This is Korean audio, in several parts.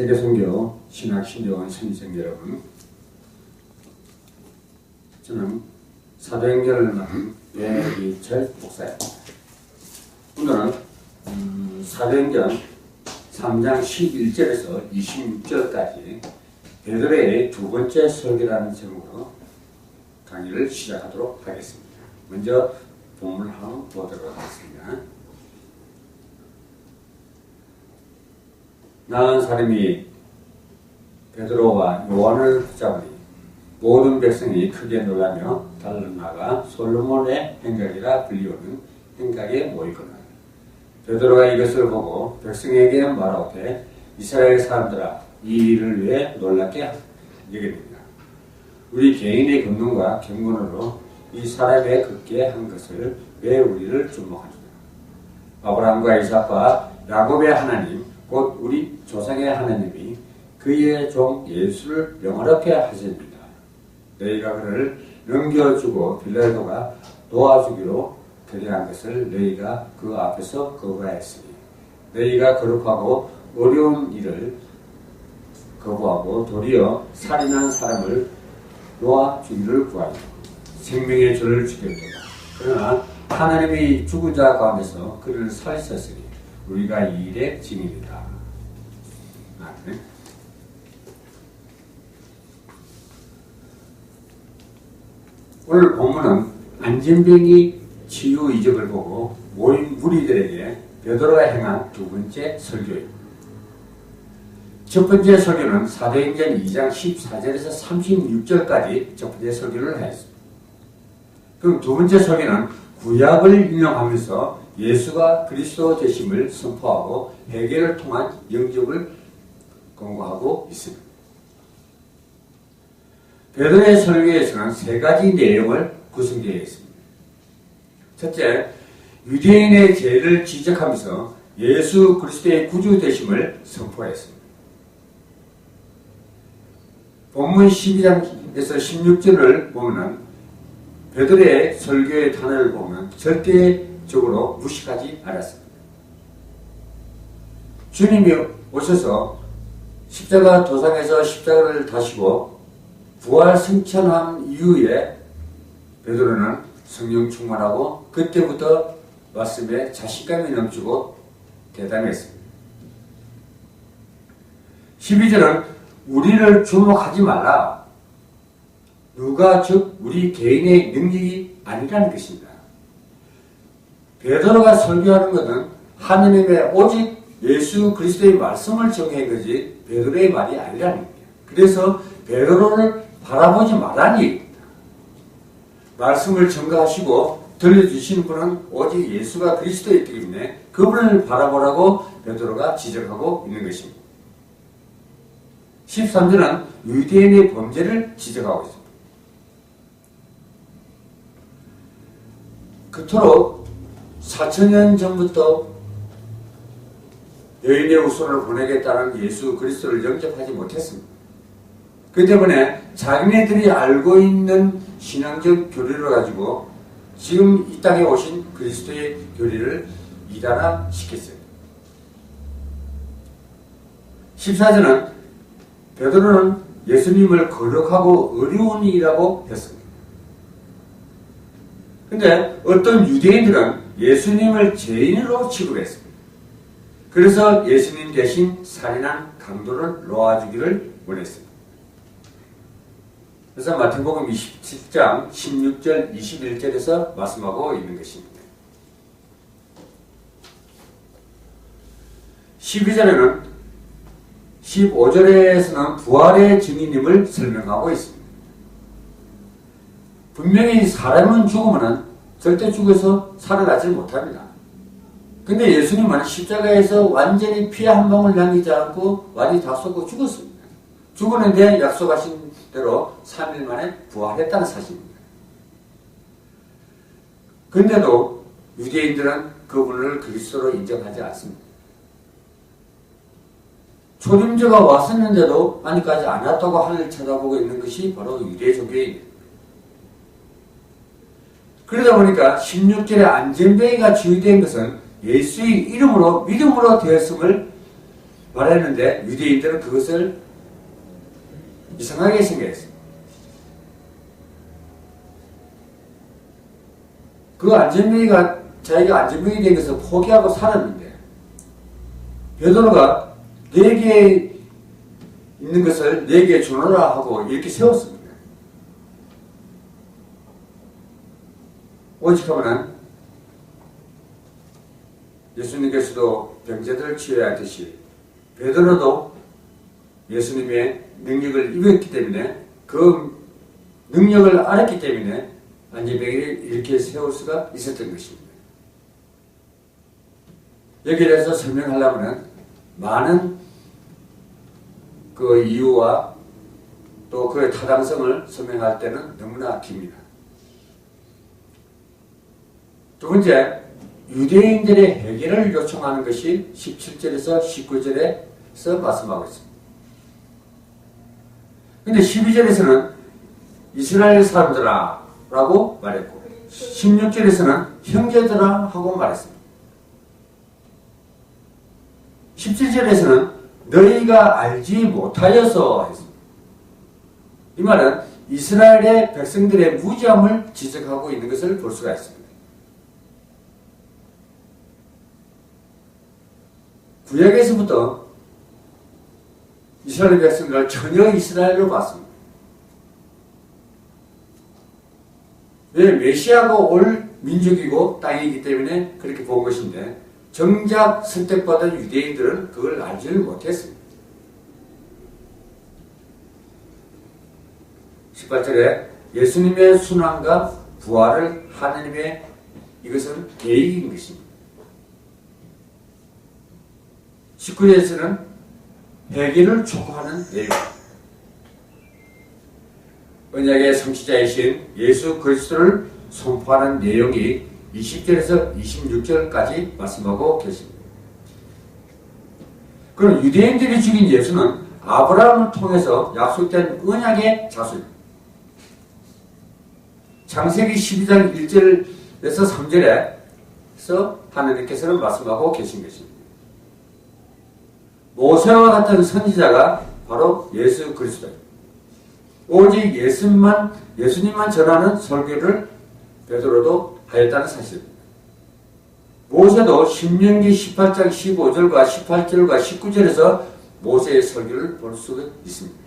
세계선교 신학신조원 선생님 여러분, 저는 사도행전을 맡은 배기철 목사입니다. 오늘은 사도행전 3장 11절에서 26절까지 베드로의 두 번째 설교라는 제목으로 강의를 시작하도록 하겠습니다. 먼저 본문을 한번 보도록 하겠습니다. 나은 사람이 베드로와 요한을 붙잡으니 모든 백성이 크게 놀라며 달려나가 솔로몬의 행각이라 불리우는 행각에 모이거늘. 베드로가 이것을 보고 백성에게 말하되 이스라엘 사람들아, 이 일을 위해 놀랍게 여깁니다. 우리 개인의 권능과 경건으로 이 사람의 걷게 한 것을 왜 우리를 주목하느냐. 아브라함과 이삭과 야곱의 하나님 곧 우리 조상의 하나님이 그의 종 예수를 영화롭게 하십니다. 너희가 그를 넘겨주고 빌라도가 도와주기로 결의한 것을 너희가 그 앞에서 거부하였으니 너희가 거룩하고 어려운 일을 거부하고 도리어 살인한 사람을 놓아주기를 구하여 생명의 죄를 죽였도다. 그러나 하나님이 죽은 자 가운데서 그를 살리셨으니 우리가 이 일의 증인이다. 아멘. 오늘 본문은 안진병이 치유 이적을 보고 모인 무리들에게 베드로가 행한 두 번째 설교입니다. 첫 번째 설교는 사도행전 2장 14절에서 36절까지 첫 번째 설교를 하였습니다. 그럼 두 번째 설교는 구약을 인용하면서 예수가 그리스도 되심을 선포하고 회개를 통한 영접을 권고하고 있습니다. 베드로의 설교에서는 세 가지 내용을 구성되어 있습니다. 첫째, 유대인의 죄를 지적하면서 예수 그리스도의 구주 되심을 선포했습니다. 본문 12장에서 16절을 보면 베드로의 설교의 단어를 보면 절대적으로 무식하지 않았습니다. 주님이 오셔서 십자가 도상에서 십자가를 다시고 부활 승천한 이후에 베드로는 성령 충만하고 그때부터 말씀에 자신감이 넘치고 대담했습니다. 12절은 우리를 주목하지 말라. 누가 즉 우리 개인의 능력이 아니라는 것입니다. 베드로가 설교하는 것은 하느님의 오직 예수 그리스도의 말씀을 전한 거지 베드로의 말이 아니라는 거예요. 그래서 베드로를 바라보지 말라니 말씀을 전가하시고 들려주시는 분은 오직 예수가 그리스도이기 때문에 그분을 바라보라고 베드로가 지적하고 있는 것입니다. 13절은 유대인의 범죄를 지적하고 있습니다. 그토록 4000년 전부터 여인의 후손을 보내겠다는 예수 그리스도를 영접하지 못했습니다. 그 때문에 자기네들이 알고 있는 신앙적 교리를 가지고 지금 이 땅에 오신 그리스도의 교리를 이단화시켰어요. 14절은 베드로는 예수님을 거룩하고 어려운 일이라고 했습니다. 근데 어떤 유대인들은 예수님을 죄인으로 취급했습니다. 그래서 예수님 대신 살인한 강도를 놓아주기를 원했습니다. 그래서 마태복음 27장 16절 21절에서 말씀하고 있는 것입니다. 12절에는 15절에서는 부활의 증인임을 설명하고 있습니다. 분명히 사람은 죽으면 절대 죽어서 살아나지 못합니다. 근데 예수님은 십자가에서 완전히 피 한 방울 남기지 않고 완전히 다 쏟고 죽었습니다. 죽었는데 약속하신 대로 3일 만에 부활했다는 사실입니다. 그런데도 유대인들은 그분을 그리스도로 인정하지 않습니다. 초림자가 왔었는데도 아직까지 안 왔다고 하늘을 쳐다보고 있는 것이 바로 유대 종교입니다. 그러다 보니까 16절에 안전병이가 치유된 것은 예수의 이름으로 믿음으로 되었음을 말했는데 유대인들은 그것을 이상하게 생각했어요. 그 안전병이가 자기가 안전병이 된 것을 포기하고 살았는데 베드로가 내게 있는 것을 내게 주노라 하고 이렇게 세웠습니다. 오직 하면은 예수님께서도 병자들을 치유해야 하듯이 베드로도 예수님의 능력을 입었기 때문에 그 능력을 알았기 때문에 안전병이를 이렇게 세울 수가 있었던 것입니다. 여기에 대해서 설명하려면 많은 그 이유와 또 그의 타당성을 설명할 때는 너무나 깁니다. 두 번째, 유대인들의 해결을 요청하는 것이 17절에서 19절에서 말씀하고 있습니다. 근데 12절에서는 이스라엘 사람들아 라고 말했고 16절에서는 형제들아 하고 말했습니다. 17절에서는 너희가 알지 못하여서 했습니다. 이 말은 이스라엘의 백성들의 무지함을 지적하고 있는 것을 볼 수가 있습니다. 구약에서부터 이스라엘 백성들을 전혀 이스라엘로 봤습니다. 왜? 메시아가 올 민족이고 땅이기 때문에 그렇게 본 것인데 정작 선택받은 유대인들은 그걸 알지를 못했습니다. 18절에 예수님의 순환과 부활을 하나님의 이것은 계획인 것입니다. 19절에서는 회개를 촉구하는 내용. 언약의 성취자이신 예수 그리스도를 선포하는 내용이 20절에서 26절까지 말씀하고 계십니다. 그럼 유대인들이 죽인 예수는 아브라함을 통해서 약속된 언약의 자손입니다. 창세기 12장 1절에서 3절에서 하나님께서는 말씀하고 계신 것입니다. 모세와 같은 선지자가 바로 예수 그리스도입니다. 오직 예수님만 전하는 설교를 베드로도 하였다는 사실입니다. 모세도 신명기 18장 15절과 18절과 19절에서 모세의 설교를 볼 수 있습니다.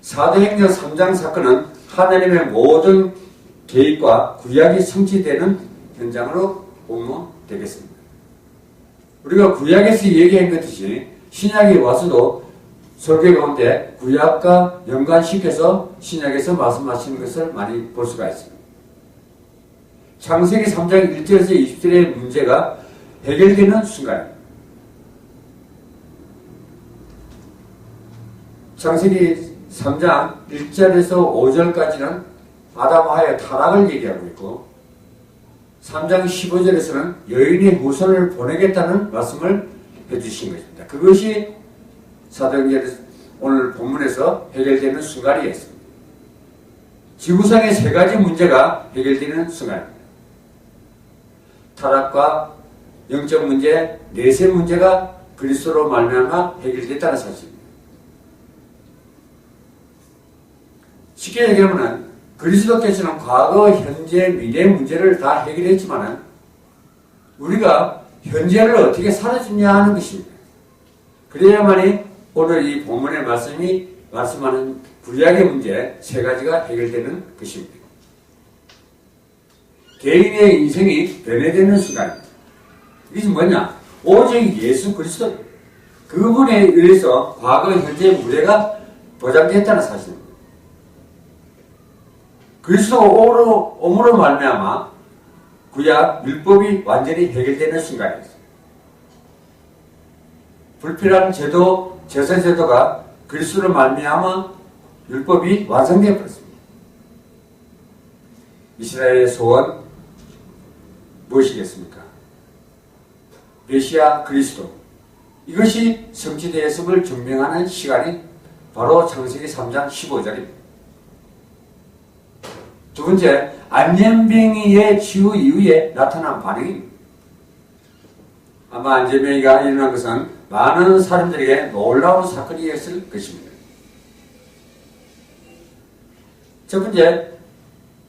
사도행전 3장 사건은 하나님의 모든 계획과 구약이 성취되는 현장으로 보면 되겠습니다. 우리가 구약에서 얘기한 것듯이 신약이 와서도 설교 가운데 구약과 연관시켜서 신약에서 말씀하시는 것을 많이 볼 수가 있습니다. 창세기 3장 1절에서 20절의 문제가 해결되는 순간입니다. 창세기 3장 1절에서 5절까지는 아담하의 타락을 얘기하고 있고 3장 15절에서는 여인의 후손을 보내겠다는 말씀을 해주신 것입니다. 그것이 사도행전 오늘 본문에서 해결되는 순간이 있습니다. 지구상의 세 가지 문제가 해결되는 순간입니다. 타락과 영적 문제, 내세 문제가 그리스도로 말미암아 해결됐다는 사실입니다. 쉽게 얘기하면 그리스도께서는 과거, 현재, 미래 문제를 다 해결했지만 우리가 현재를 어떻게 살아주냐 하는 것입니다. 그래야만이 오늘 이 본문의 말씀이 말씀하는 구약의 문제 세 가지가 해결되는 것입니다. 개인의 인생이 변해되는 순간입니다. 이것이 뭐냐? 오직 예수 그리스도 그분에 의해서 과거, 현재 무대가 보장됐다는 사실입니다. 그리스도가 오므로 말미암아 구약 율법이 완전히 해결되는 순간이었습니다. 불필요한 제도, 제사 제도가 그리스도로 말미암아 율법이 완성되어 버렸습니다. 이스라엘의 소원 무엇이겠습니까? 메시아 그리스도. 이것이 성취되었음을 증명하는 시간이 바로 창세기 3장 15절입니다. 두 번째, 안전병이의 치유 이후에 나타난 반응입니다. 아마 안재명이가 일어난 것은 많은 사람들에게 놀라운 사건이었을 것입니다. 첫 번째,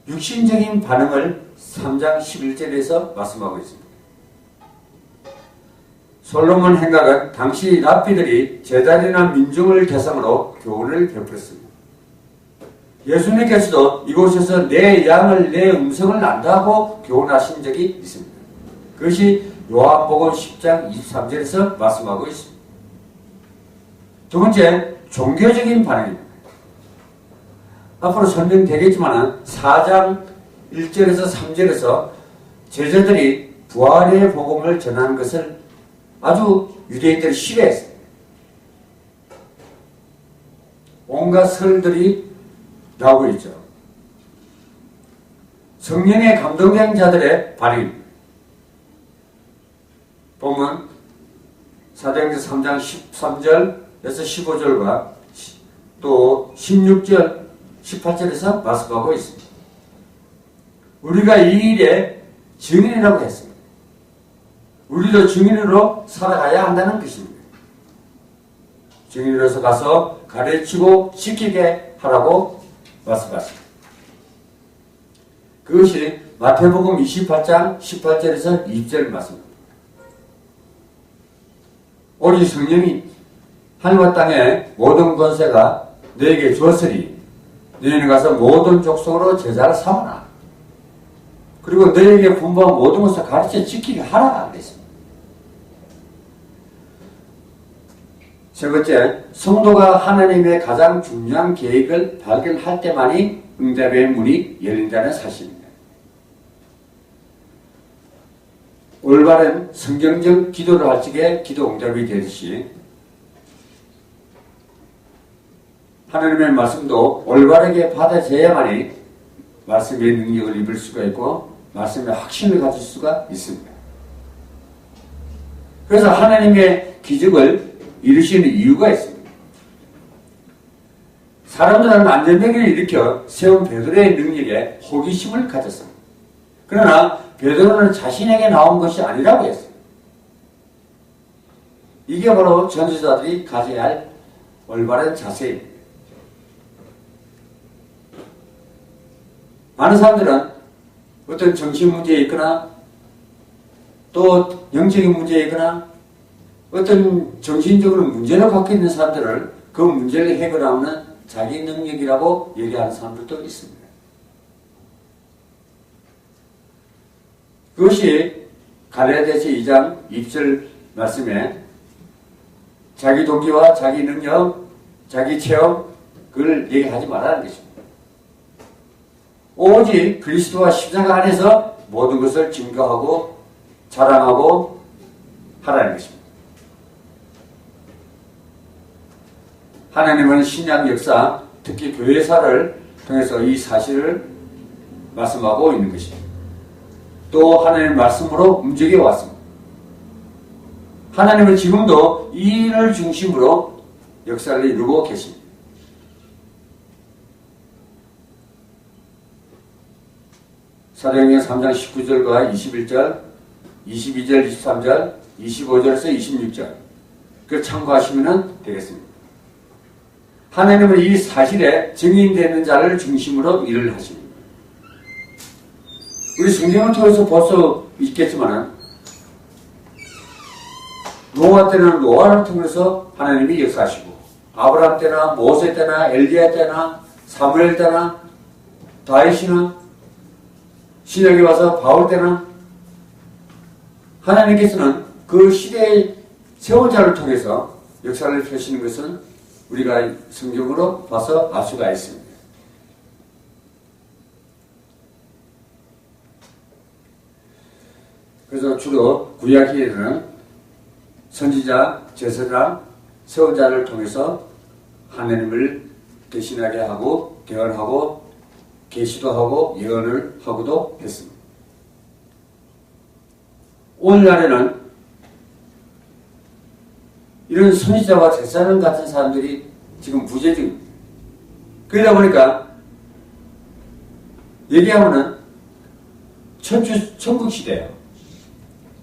육신적인 반응을 3장 11절에서 말씀하고 있습니다. 솔로몬 행각은 당시 랍비들이 제자리나 민중을 대상으로 교훈을 베풀었습니다. 예수님께서도 이곳에서 내 양을 내 음성을 안다고 교훈하신 적이 있습니다. 그것이 요한복음 10장 23절에서 말씀하고 있습니다. 두 번째, 종교적인 반응입니다. 앞으로 설명되겠지만 4장 1절에서 3절에서 제자들이 부활의 복음을 전하는 것을 아주 유대인들이 싫어했어요. 온갖 설들이 나오고 있죠. 성령에 감동된 자들의 반응입니다. 보면 사도행전 3장 13절에서 15절과 또 16절, 18절에서 말씀하고 있습니다. 우리가 이 일에 증인이라고 했습니다. 우리도 증인으로 살아가야 한다는 것입니다. 증인으로서 가서 가르치고 지키게 하라고 말씀하십니다. 그것이 마태복음 28장 18절에서 2절 말씀입니다. 오직 성령이 하늘과 땅의 모든 권세가 너에게 주었으니 너희는 가서 모든 족속으로 제자를 삼아라. 그리고 너에게 분부한 모든 것을 가르쳐 지키게 하라 그랬습니다. 세 번째, 성도가 하나님의 가장 중요한 계획을 발견할 때만이 응답의 문이 열린다는 사실입니다. 올바른 성경적 기도를 할 적에 기도 응답이 되듯이 하나님의 말씀도 올바르게 받아져야만이 말씀의 능력을 입을 수가 있고 말씀의 확신을 가질 수가 있습니다. 그래서 하나님의 기적을 이루시는 이유가 있습니다. 사람들은 안전뱅이를 일으켜 세운 베드로의 능력에 호기심을 가졌습니다. 그러나 베드로는 자신에게 나온 것이 아니라고 했습니다. 이게 바로 전도자들이 가져야 할 올바른 자세입니다. 많은 사람들은 어떤 정신 문제에 있거나 또 영적인 문제에 있거나 어떤 정신적으로 문제를 갖고 있는 사람들을 그 문제를 해결하는 자기 능력이라고 얘기하는 사람들도 있습니다. 그것이 갈라디아서 2장 2절 말씀에 자기 동기와 자기 능력, 자기 체험 그걸 얘기하지 말라는 것입니다. 오직 그리스도와 십자가 안에서 모든 것을 증거하고 자랑하고 하라는 것입니다. 하나님은 신약 역사, 특히 교회사를 통해서 이 사실을 말씀하고 있는 것입니다. 또 하나님의 말씀으로 움직여 왔습니다. 하나님은 지금도 이 일을 중심으로 역사를 이루고 계십니다. 사도행전 3장 19절과 21절, 22절, 23절, 25절에서 26절 그 참고하시면 되겠습니다. 하나님은 이 사실에 증인되는 자를 중심으로 일을 하십니다. 우리 성경을 통해서 볼 수 있겠지만 노아 때는 노아를 통해서 하나님이 역사하시고 아브라함 때나 모세 때나 엘리야 때나 사무엘 때나 다윗이나 신약에 와서 바울 때나 하나님께서는 그 시대의 세월자를 통해서 역사를 펴시는 것은 우리가 성경으로 봐서 알 수가 있습니다. 그래서 주로 구약기에는 선지자, 제사장, 세월자를 통해서 하나님을 대신하게 하고 대언하고 계시도 하고 예언을 하고도 했습니다. 오늘날에는 이런 선지자와 제사장 같은 사람들이 지금 부재중입니다. 그러다 보니까 얘기하면은 천국시대예요.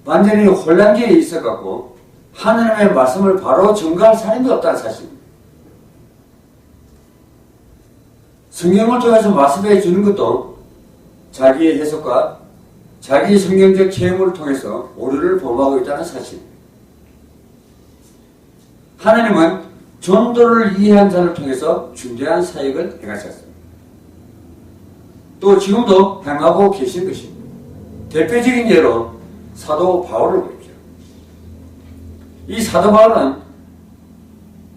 완전히 혼란기에 있어갖고 하나님의 말씀을 바로 증거할 사람이 없다는 사실입니다. 성경을 통해서 말씀해 주는 것도 자기의 해석과 자기 성경적 체험을 통해서 오류를 범하고 있다는 사실입니다. 하나님은 전도를 이해한 자를 통해서 중대한 사역을 행하셨습니다. 또 지금도 행하고 계신 것입니다. 대표적인 예로 사도 바울을 보십시오. 이 사도 바울은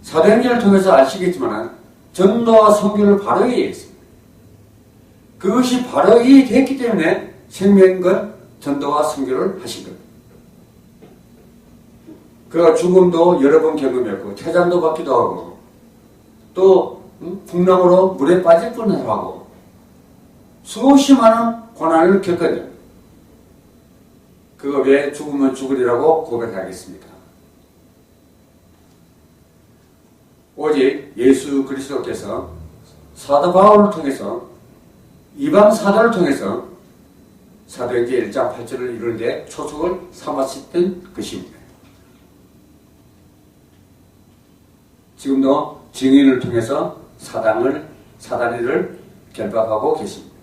사도행전을 통해서 아시겠지만 전도와 선교를 바로 이해했습니다. 그것이 바로 이해됐기 때문에 생명건 전도와 선교를 하신 겁니다. 그가 죽음도 여러 번 경험했고 태장도 받기도 하고 또 풍랑으로 물에 빠질 뻔을 하고 수없이 많은 고난을 겪었냐. 그거 왜 죽으면 죽으리라고 고백하겠습니까? 오직 예수 그리스도께서 사도 바울을 통해서 이방 사도를 통해서 사도행전 1장 8절을 이루는데 초석을 삼았었던 것입니다. 지금도 증인을 통해서 사단이를 결박하고 계십니다.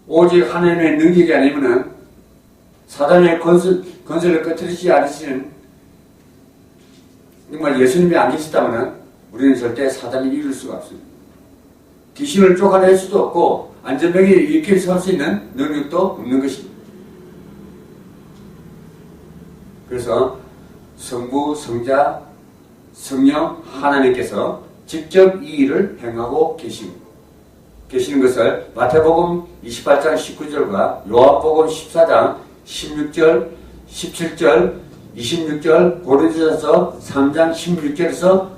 오직 하나님의 능력이 아니면은 사단의 건설을 꺼트리지 않으시는 정말 예수님이 안 계시다면은 우리는 절대 사단을 이길 수가 없습니다. 귀신을 쫓아낼 수도 없고 안전병에 일으켜 설 수 있는 능력도 없는 것입니다. 그래서 성부, 성자, 성령 하나님께서 직접 이 일을 행하고 계시는 것을 마태복음 28장 19절과 요한복음 14장 16절, 17절, 26절, 고린도전서 3장 16절에서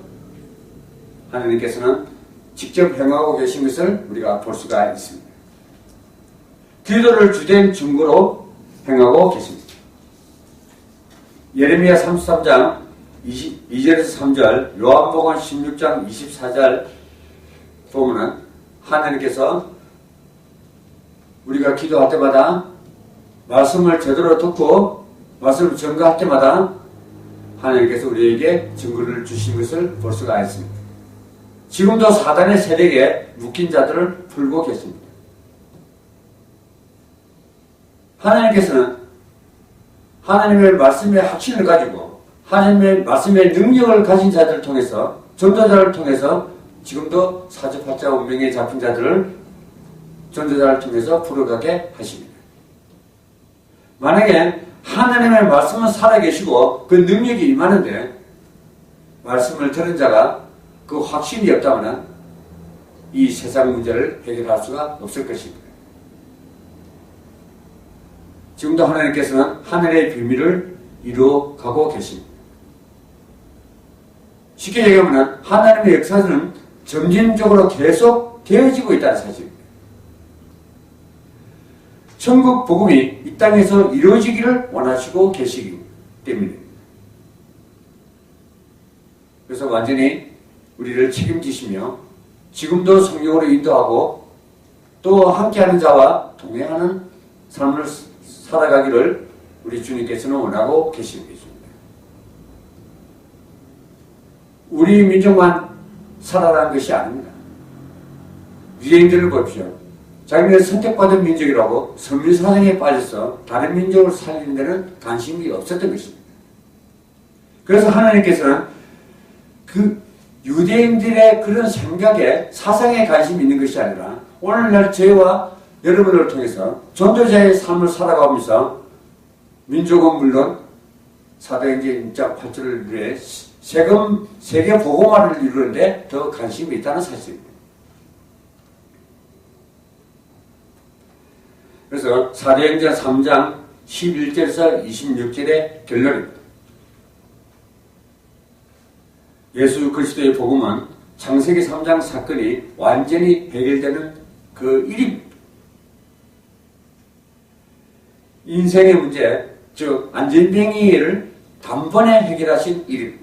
하나님께서는 직접 행하고 계신 것을 우리가 볼 수가 있습니다. 기도를 주된 증거로 행하고 계십니다. 예레미야 33장 2절에서 3절, 요한복음 16장 24절 보면은 하나님께서 우리가 기도할 때마다 말씀을 제대로 듣고 말씀을 전가할 때마다 하나님께서 우리에게 증거를 주신 것을 볼 수가 있습니다. 지금도 사단의 세력에 묶인 자들을 풀고 계십니다. 하나님께서는 하나님의 말씀의 확신을 가지고 하나님의 말씀의 능력을 가진 자들을 통해서 전도자를 통해서 지금도 사주팔자 운명에 잡힌 자들을 전도자를 통해서 풀어가게 하십니다. 만약에 하나님의 말씀은 살아계시고 그 능력이 임하는데 말씀을 들은 자가 그 확신이 없다면 이 세상 문제를 해결할 수가 없을 것입니다. 지금도 하나님께서는 하늘의 비밀을 이루어가고 계십니다. 쉽게 얘기하면 하나님의 역사는 점진적으로 계속 되어지고 있다는 사실입니다. 천국 복음이 이 땅에서 이루어지기를 원하시고 계시기 때문입니다. 그래서 완전히 우리를 책임지시며 지금도 성령으로 인도하고 또 함께하는 자와 동행하는 삶을 살아가기를 우리 주님께서는 원하고 계시는 것입니다. 우리 민족만 살아라는 것이 아닙니다. 유대인들을 보십시오. 자기네가 선택받은 민족이라고 선민사상에 빠져서 다른 민족을 살리는 데는 관심이 없었던 것입니다. 그래서 하나님께서는 그 유대인들의 그런 생각에 사상에 관심이 있는 것이 아니라 오늘날 저희와 여러분을 통해서 전도자의 삶을 살아가면서 민족은 물론 사도행전 1장 8절을 위해 세계 복음화를 이루는데 더 관심이 있다는 사실입니다. 그래서 사도행전 3장 11절에서 26절의 결론입니다. 예수 그리스도의 복음은 창세기 3장 사건이 완전히 해결되는 그 일입니다. 인생의 문제, 즉 안전병이를 단번에 해결하신 일입니다.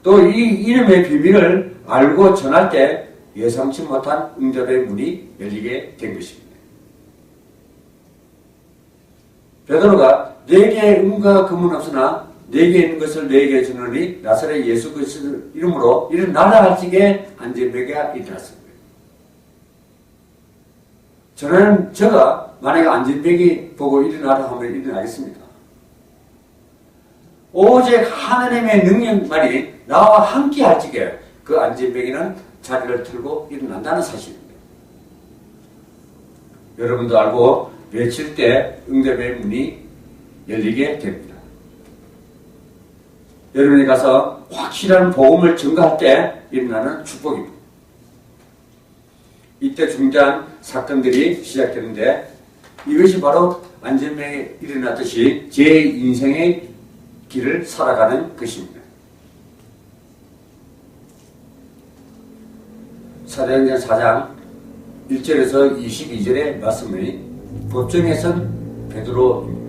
또 이 이름의 비밀을 알고 전할 때 예상치 못한 응답의 문이 열리게 된 것입니다. 베드로가 내게 은과 금은 없으나 내게 있는 것을 내게 주노니 나사렛 예수 그리스도 이름으로 일어나라 할지게 안전뱅이가 일어났습니다. 제가 만약에 안전뱅이 보고 일어나라 하면 일어나겠습니다. 오직 하나님의 능력만이 나와 함께 할지게 그 안전뱅이는 자리를 틀고 일어난다는 사실입니다. 여러분도 알고 외칠 때 응답의 문이 열리게 됩니다. 여러분이 가서 확실한 복음을 증거할 때 일어나는 축복입니다. 이때 중대한 사건들이 시작되는데 이것이 바로 안전뱅이 일어났듯이 제 인생의 길을 살아가는 것입니다. 사도행전 4장 1절에서 22절의 말씀이 법정에선 베드로입니다.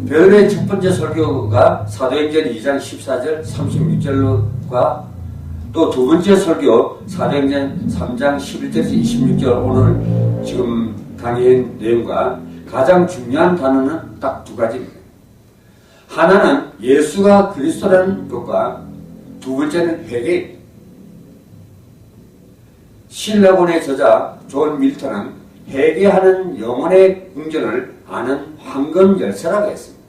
베드로의 첫 번째 설교가 사도행전 2장 14절 36절과 또 두 번째 설교 사도행전 3장 11절에서 26절 오늘 지금 강의한 내용과 가장 중요한 단어는 딱 두 가지입니다. 하나는 예수가 그리스도라는 것과 두 번째는 회개입니다. 신라본의 저자 존 밀턴은 회개하는 영혼의 궁전을 아는 황금 열쇠라고 했습니다.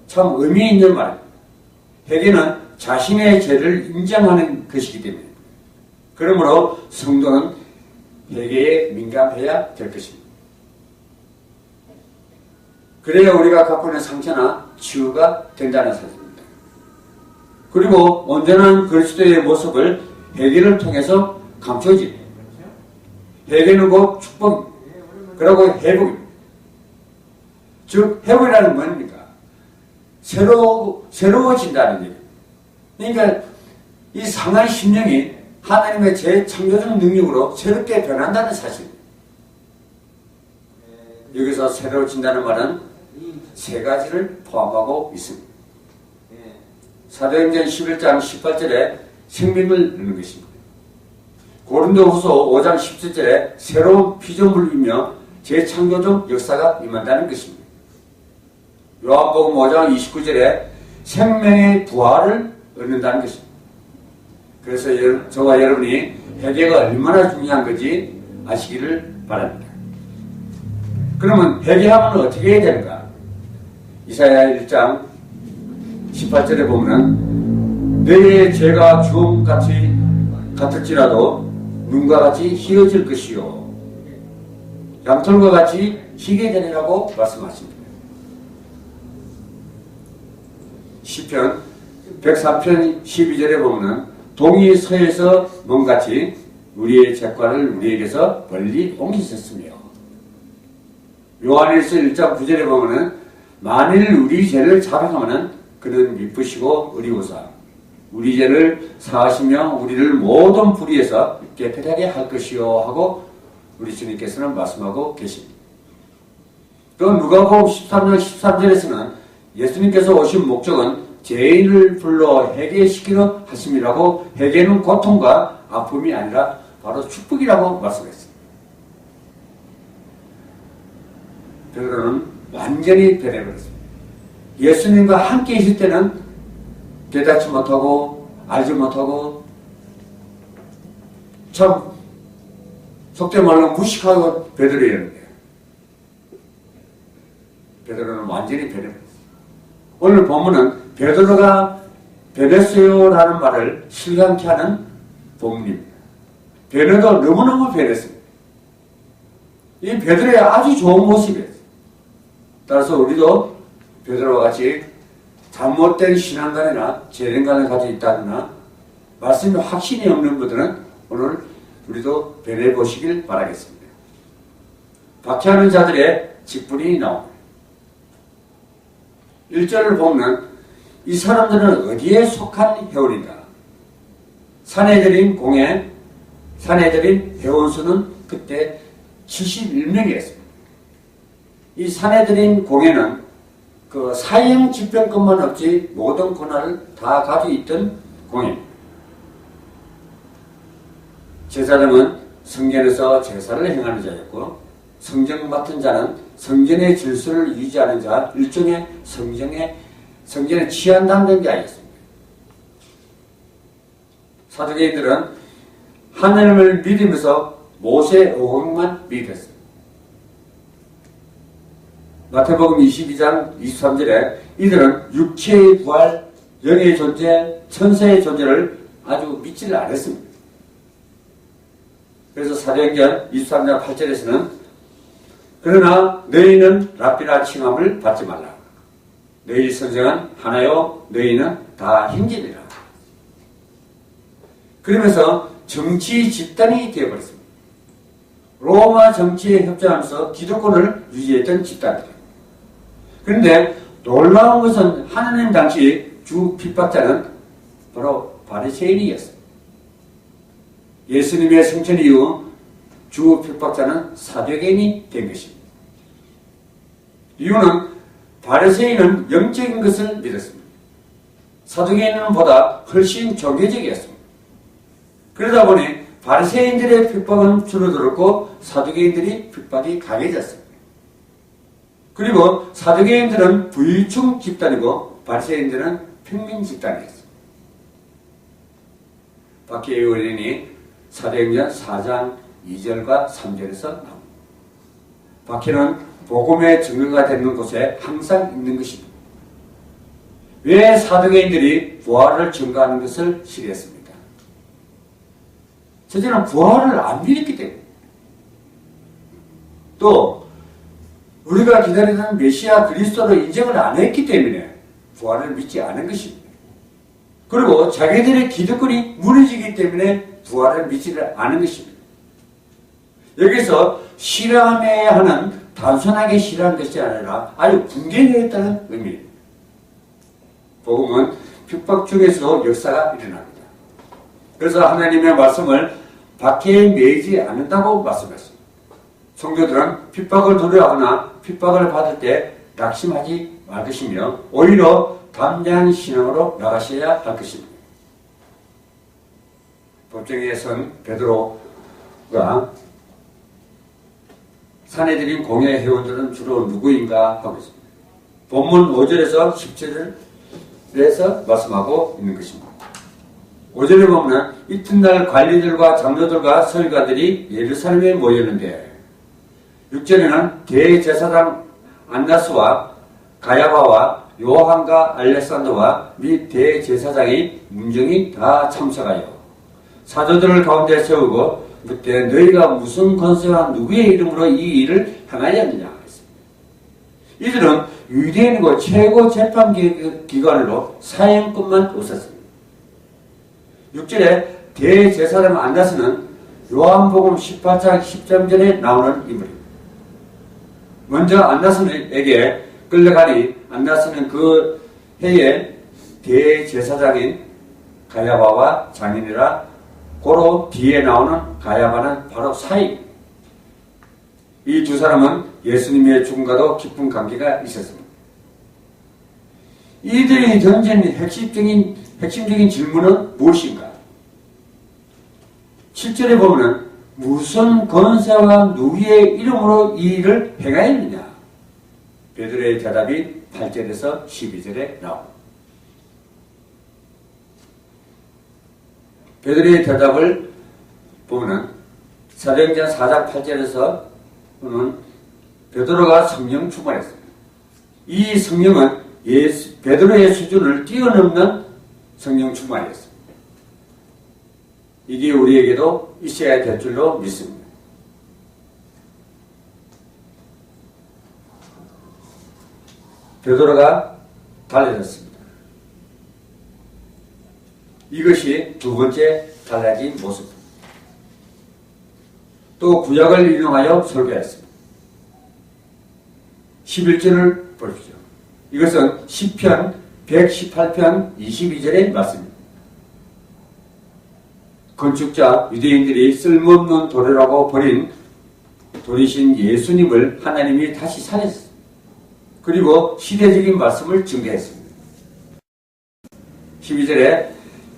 참 의미 있는 말입니다. 회개는 자신의 죄를 인정하는 것이기 때문에 그러므로 성도는 회개에 민감해야 될 것입니다. 그래야 우리가 갖고 있는 상처나 치유가 된다는 사실입니다. 그리고 온전한 그리스도의 모습을 회개를 통해서 감춰집니다. 회개는 곧 축복입니다. 그리고 회복입니다. 즉 회복이라는 뭡니까? 새로워진다는 얘기입니다. 그러니까 이 상한 심령이 하나님의 재창조적 능력으로 새롭게 변한다는 사실입니다. 여기서 새로워진다는 말은 세 가지를 포함하고 있습니다. 사도행전 11장 18절에 생명을 넣는 것입니다. 고린도후서 5장 17절에 새로운 피조물이며 재창조적 역사가 임한다는 것입니다. 요한복음 5장 29절에 생명의 부활을 얻는다는 것입니다. 그래서 저와 여러분이 회개가 얼마나 중요한 건지 아시기를 바랍니다. 그러면 회개하면 어떻게 해야 되는가? 이사야 1장 18절에 보면은 너희의 죄가 주홍같이 같을지라도 눈과 같이 희어질 것이요 양털과 같이 희게 되리라고 말씀하십니다. 시편 103편 12절에 보면은 동이 서에서 먼같이 우리의 죄과를 우리에게서 멀리 옮기셨으며 요한일서 1장 9절에 보면은 만일 우리 죄를 자백하면은 그는 미쁘시고 의리오사 우리 죄를 사하시며 우리를 모든 불의에서 깨끗하게 할 것이요 하고 우리 주님께서는 말씀하고 계십니다. 또 누가복음 13장 13절에서는 예수님께서 오신 목적은 죄인을 불러 회개시키려 하심이라고 회개는 고통과 아픔이 아니라 바로 축복이라고 말씀했습니다. 베드로는 완전히 변해버렸습니다. 예수님과 함께 있을 때는 깨닫지 못하고 알지 못하고 참 속된 말로 무식하고 베드로였는데 베드로는 완전히 변해버렸습니다. 오늘 본문은 베드로가 변했어요라는 말을 실감케 하는 본문입니다. 베드로도 너무너무 변했습니다. 이 베드로의 아주 좋은 모습이었어요. 따라서 우리도 베드로와 같이 잘못된 신앙관이나 재능관을 가지고 있다거나 말씀이 확신이 없는 분들은 오늘 우리도 변해보시길 바라겠습니다. 박해하는 자들의 직분이 나옵니다. 1절을 보면 이 사람들은 어디에 속한 회원인가? 사내들인 공회, 사내들인 회원수는 그때 71명이었습니다. 이 사내들인 공회는 그 사형 집행권만 없지 모든 권한을 다 가지고 있던 공회입니다. 제사장은 성전에서 제사를 행하는 자였고 성경 맡은 자는 성전의 질서를 유지하는 자, 일종의 성전에 취한다는 게 아니었습니다. 사두개인들은 하나님을 믿으면서 모세의 어원만 믿었습니다. 마태복음 22장 23절에 이들은 육체의 부활, 영의 존재, 천사의 존재를 아주 믿지를 않았습니다. 그래서 사도행전 23장 8절에서는 그러나 너희는 랍비라 칭함을 받지 말라. 너희 선생은 하나요, 너희는 다 형제니라. 그러면서 정치 집단이 되어버렸습니다. 로마 정치에 협조하면서 기득권을 유지했던 집단이다. 그런데 놀라운 것은 하나님 당시 주 핍박자는 바로 바리새인이었습니다. 예수님의 승천 이후 주 핍박자는 사두개인이 된 것입니다. 이유는 바리새인은 영적인 것을 믿었습니다. 사두개인은 보다 훨씬 종교적이었습니다. 그러다 보니 바리새인들의 핍박은 줄어들었고 사두개인들이 핍박이 강해졌습니다. 그리고 사두개인들은 부유층 집단이고 바리새인들은 평민 집단이었습니다. 박혜의 의원이 사도행전 4장 2절과 3절에서 나옵니다. 박혜는 복음의 증거가 되는 곳에 항상 있는 것입니다. 왜 사두개인들이 부활을 증거하는 것을 싫어했습니까? 첫째는 부활을 안 믿었기 때문에, 또 우리가 기다리는 메시아 그리스도를 인정을 안 했기 때문에 부활을 믿지 않은 것입니다. 그리고 자기들의 기득권이 무너지기 때문에 부활을 믿지를 않은 것입니다. 여기서 싫어해야 하는 단순하게 싫어한 것이 아니라 아주 분개되었다는 의미입니다. 복음은 핍박 중에서도 역사가 일어납니다. 그래서 하나님의 말씀을 박해에 매이지 않는다고 말씀했습니다. 성도들은 핍박을 두려워하거나 핍박을 받을 때 낙심하지 말 것이며 오히려 담대한 신앙으로 나가셔야 할 것입니다. 법정에 선 베드로가 사내들인 공예 회원들은 주로 누구인가 하고 있습니다. 본문 5절에서 10절에서 말씀하고 있는 것입니다. 5절에 보면 이튿날 관리들과 장로들과 서기관들이 예루살렘에 모였는데 6절에는 대제사장 안나스와 가야바와 요한과 알렉산더와 및 대제사장이 문정이 다 참석하여 사도들을 가운데 세우고 그때 너희가 무슨 권세와 누구의 이름으로 이 일을 행하였느냐 했습니다. 이들은 유대인이고 최고 재판기관으로 사형권만 없었습니다. 6절에 대제사장 안나스는 요한복음 18장 10절에 나오는 인물입니다. 먼저 안나스에게 끌려가니 안나스는 그 해에 대제사장인 가야바와 장인이라 고로 뒤에 나오는 가야바는 바로 사이. 이 두 사람은 예수님의 죽음과도 깊은 관계가 있었습니다. 이들이 던진 핵심적인 질문은 무엇인가? 7절에 보면 무슨 권세와 누구의 이름으로 이 일을 행하였느냐? 베드로의 대답이 8절에서 12절에 나옵니다. 베드로의 대답을 보면 사도행전 4장 8절에서 보면 베드로가 성령 충만했습니다. 이 성령은 베드로의 수준을 뛰어넘는 성령 충만이었습니다. 이게 우리에게도 있어야 될 줄로 믿습니다. 베드로가 달라졌습니다. 이것이 두 번째 달라진 모습입니다. 또 구약을 인용하여 설교했습니다. 11절을 보십시오. 이것은 시편 118편 22절의 말씀입니다. 건축자 유대인들이 쓸모없는 도료라고 버린 돌이신 예수님을 하나님이 다시 살렸습니다. 그리고 시대적인 말씀을 증거했습니다. 12절에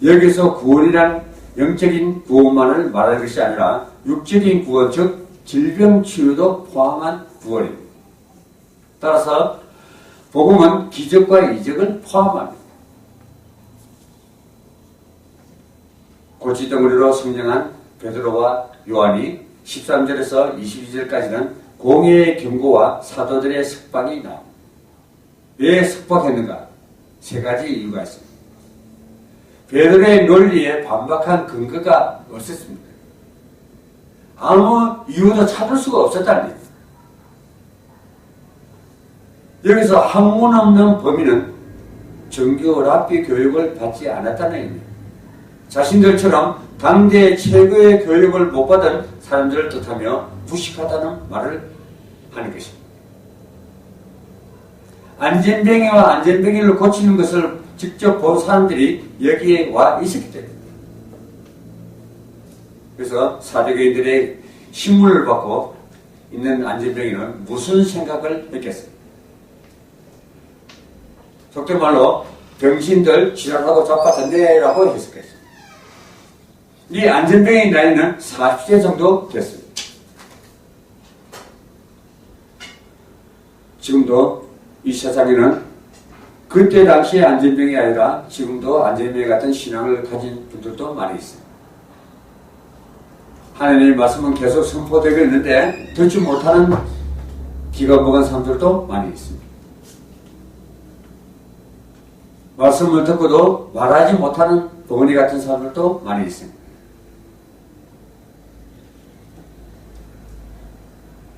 여기서 구원이란 영적인 구원만을 말하는 것이 아니라 육적인 구원, 즉 질병 치유도 포함한 구원입니다. 따라서 복음은 기적과 이적을 포함합니다. 고치덩어리로 성령한 베드로와 요한이 13절에서 22절까지는 공의의 경고와 사도들의 석방이 나옵니다. 왜 석방했는가? 세 가지 이유가 있습니다. 베드로의 논리에 반박한 근거가 없었습니다. 아무 이유도 찾을 수가 없었다는 얘기입니다. 여기서 학문 없는 범인은 정규 랍비 교육을 받지 않았다는 얘기입니다. 자신들처럼 당대 최고의 교육을 못 받은 사람들을 뜻하며 부식하다는 말을 하는 것입니다. 안전병이와 안전병이를 고치는 것을 직접 본 사람들이 여기에 와 있었기 때문입니다. 그래서 사도교인들의 신문을 받고 있는 안전병이는 무슨 생각을 했겠어요? 속된 말로 병신들 지랄하고 자빠졌네라고 했었겠어요. 이 안전병의 나이는 40세 정도 됐습니다. 지금도 이 세상에는 그때 당시의 안전병이 아니라 지금도 안전병 같은 신앙을 가진 분들도 많이 있습니다. 하나님의 말씀은 계속 선포되고 있는데 듣지 못하는 귀가 먹은 사람들도 많이 있습니다. 말씀을 듣고도 말하지 못하는 벙어리 같은 사람들도 많이 있습니다.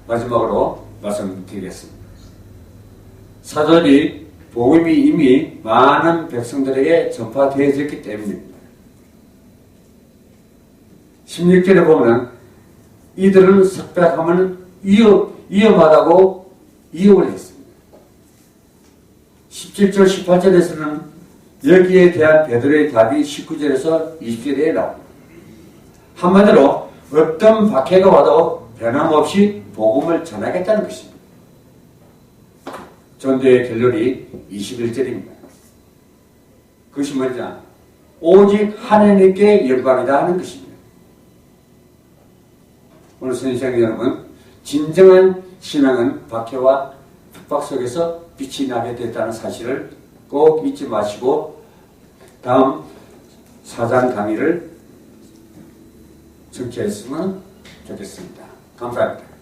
마지막으로 말씀드리겠습니다. 사도들이 복음이 이미 많은 백성들에게 전파되어졌기 때문입니다. 16절에 보면 이들은 석백함을 위험하다고 이용을 했습니다. 17절 18절에서는 여기에 대한 베드로의 답이 19절에서 20절에 나옵니다. 한마디로 어떤 박해가 와도 변함없이 복음을 전하겠다는 것입니다. 전도의 결론이 21절입니다. 그것이 뭐냐? 오직 하나님께 영광이다 하는 것입니다. 오늘 선생님 여러분, 진정한 신앙은 박해와 핍박 속에서 빛이 나게 됐다는 사실을 꼭 잊지 마시고 다음 4장 강의를 청취했으면 좋겠습니다. 감사합니다.